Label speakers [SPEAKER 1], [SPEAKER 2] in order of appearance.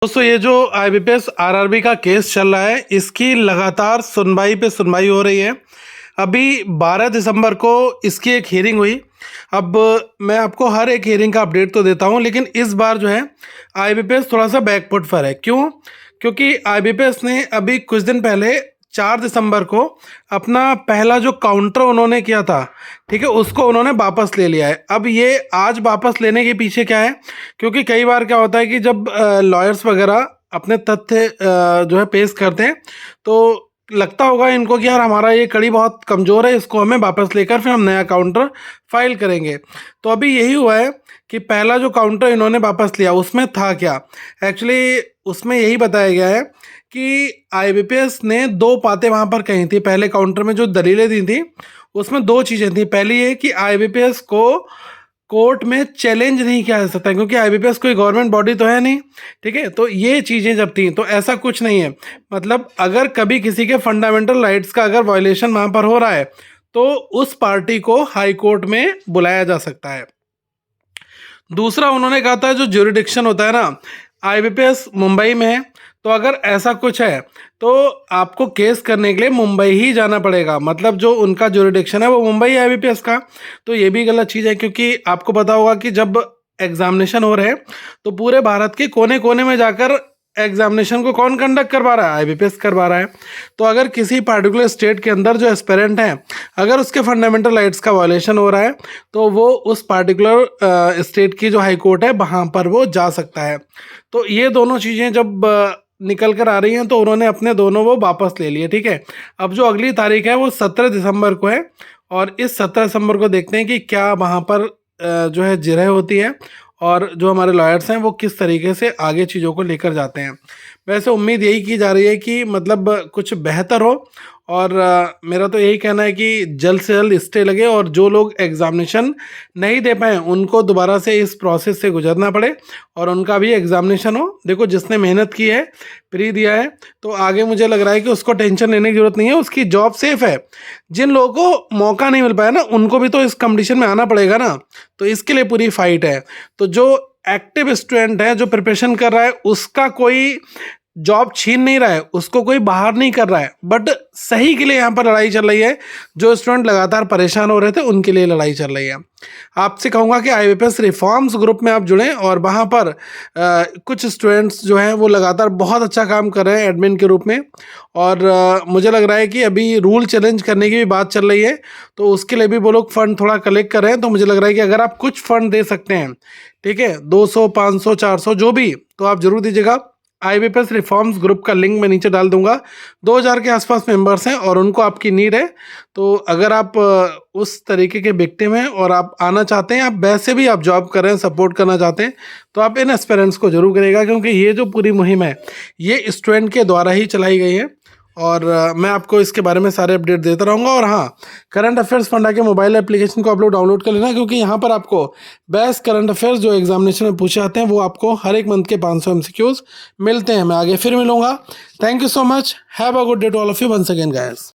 [SPEAKER 1] दोस्तों ये जो आईबीपीएस आरआरबी का केस चल रहा है, इसकी लगातार सुनवाई पे सुनवाई हो रही है। अभी 12 दिसंबर को इसकी एक हियरिंग हुई। अब मैं आपको हर एक हियरिंग का अपडेट तो देता हूं, लेकिन इस बार जो है आईबीपीएस थोड़ा सा बैकफुट पर है। क्यों? क्योंकि आईबीपीएस ने अभी कुछ दिन पहले 4 दिसंबर को अपना पहला जो काउंटर उन्होंने किया था, ठीक है, उसको उन्होंने वापस ले लिया है। अब ये आज वापस लेने के पीछे क्या है? क्योंकि कई बार क्या होता है कि जब लॉयर्स वगैरह अपने तथ्य जो है पेश करते हैं, तो लगता होगा इनको कि यार हमारा ये कड़ी बहुत कमज़ोर है, इसको हमें वापस लेकर फिर हम नया काउंटर फाइल करेंगे। तो अभी यही हुआ है कि पहला जो काउंटर इन्होंने वापस लिया, उसमें था क्या? एक्चुअली उसमें यही बताया गया है कि आईबीपीएस ने दो बातें वहाँ पर कही थी। पहले काउंटर में जो दलीलें दी थी, उसमें दो चीज़ें थी। पहली ये कि आईबीपीएस को कोर्ट में चैलेंज नहीं किया जा सकता, क्योंकि आईबीपीएस कोई गवर्नमेंट बॉडी तो है नहीं, ठीक है। तो ये चीज़ें जब थी, तो ऐसा कुछ नहीं है। मतलब अगर कभी किसी के फंडामेंटल राइट्स का अगर वायलेशन वहाँ पर हो रहा है, तो उस पार्टी को हाई कोर्ट में बुलाया जा सकता है। दूसरा उन्होंने कहा था जो ज्यूरिडिक्शन होता है ना, आईबीपीएस मुंबई में है, तो अगर ऐसा कुछ है तो आपको केस करने के लिए मुंबई ही जाना पड़ेगा। मतलब जो उनका ज्यूरिडिक्शन है वो मुंबई है आईबीपीएस का। तो ये भी गलत चीज़ है, क्योंकि आपको पता होगा कि जब एग्जामिनेशन हो रहे हैं तो पूरे भारत के कोने कोने में जाकर एग्जामिनेशन को कौन कंडक्ट करवा रहा है? आईबीपीएस करवा रहा है। तो अगर किसी पार्टिकुलर स्टेट के अंदर जो एस्पिरेंट हैं, अगर उसके फंडामेंटल राइट्स का वायलेशन हो रहा है, तो वो उस पार्टिकुलर स्टेट की जो हाई कोर्ट है वहाँ पर वो जा सकता है। तो ये दोनों चीज़ें जब निकल कर आ रही हैं, तो उन्होंने अपने दोनों वो वापस ले लिए, ठीक है। अब जो अगली तारीख है वो 17 दिसंबर को है, और इस 17 दिसंबर को देखते हैं कि क्या वहाँ पर जो है जिरह होती है, और जो हमारे लॉयर्स हैं वो किस तरीके से आगे चीज़ों को लेकर जाते हैं। वैसे उम्मीद यही की जा रही है कि मतलब कुछ बेहतर हो, और मेरा तो यही कहना है कि जल्द से जल्द स्टे लगे, और जो लोग एग्ज़ामिनेशन नहीं दे पाए उनको दोबारा से इस प्रोसेस से गुजरना पड़े, और उनका भी एग्ज़ामिनेशन हो। देखो, जिसने मेहनत की है, प्री दिया है, तो आगे मुझे लग रहा है कि उसको टेंशन लेने की ज़रूरत नहीं है, उसकी जॉब सेफ़ है। जिन लोगों को मौका नहीं मिल पाया ना, उनको भी तो इस कंपटीशन में आना पड़ेगा ना, तो इसके लिए पूरी फाइट है। तो जो एक्टिव स्टूडेंट है, जो प्रिपरेशन कर रहा है, उसका कोई जॉब छीन नहीं रहा है, उसको कोई बाहर नहीं कर रहा है, बट सही के लिए यहाँ पर लड़ाई चल रही है। जो स्टूडेंट लगातार परेशान हो रहे थे, उनके लिए लड़ाई चल रही है। आपसे कहूँगा कि आईबीपीएस रिफॉर्म्स ग्रुप में आप जुड़ें, और वहाँ पर कुछ स्टूडेंट्स जो हैं वो लगातार बहुत अच्छा काम कर रहे हैं एडमिन के रूप में, और मुझे लग रहा है कि अभी रूल चैलेंज करने की भी बात चल रही है, तो उसके लिए भी वो लोग फंड थोड़ा कलेक्ट कर रहे हैं। तो मुझे लग रहा है कि अगर आप कुछ फंड दे सकते हैं, ठीक है, 200, 500, 400 जो भी, तो आप जरूर दीजिएगा। आईबीपीएस रिफॉर्म्स ग्रुप का लिंक मैं नीचे डाल दूंगा। 2000 के आसपास मेंबर्स हैं, और उनको आपकी नीड है। तो अगर आप उस तरीके के विक्टिम हैं और आप आना चाहते हैं, आप वैसे भी आप जॉब कर रहे हैं, सपोर्ट करना चाहते हैं, तो आप इन एस्पिरेंट्स को जरूर करिएगा, क्योंकि ये जो पूरी मुहिम है ये स्टूडेंट के द्वारा ही चलाई गई है। और मैं आपको इसके बारे में सारे अपडेट देता रहूँगा। और हाँ, करंट अफेयर्स फंडा के मोबाइल एप्लीकेशन को आप लोग डाउनलोड कर लेना, क्योंकि यहाँ पर आपको बेस्ट करंट अफेयर्स जो एग्जामिनेशन में पूछे जाते हैं, वो आपको हर एक मंथ के 500 MCQs मिलते हैं। मैं आगे फिर मिलूंगा। Thank you so much. Have a good day to all of you once again guys.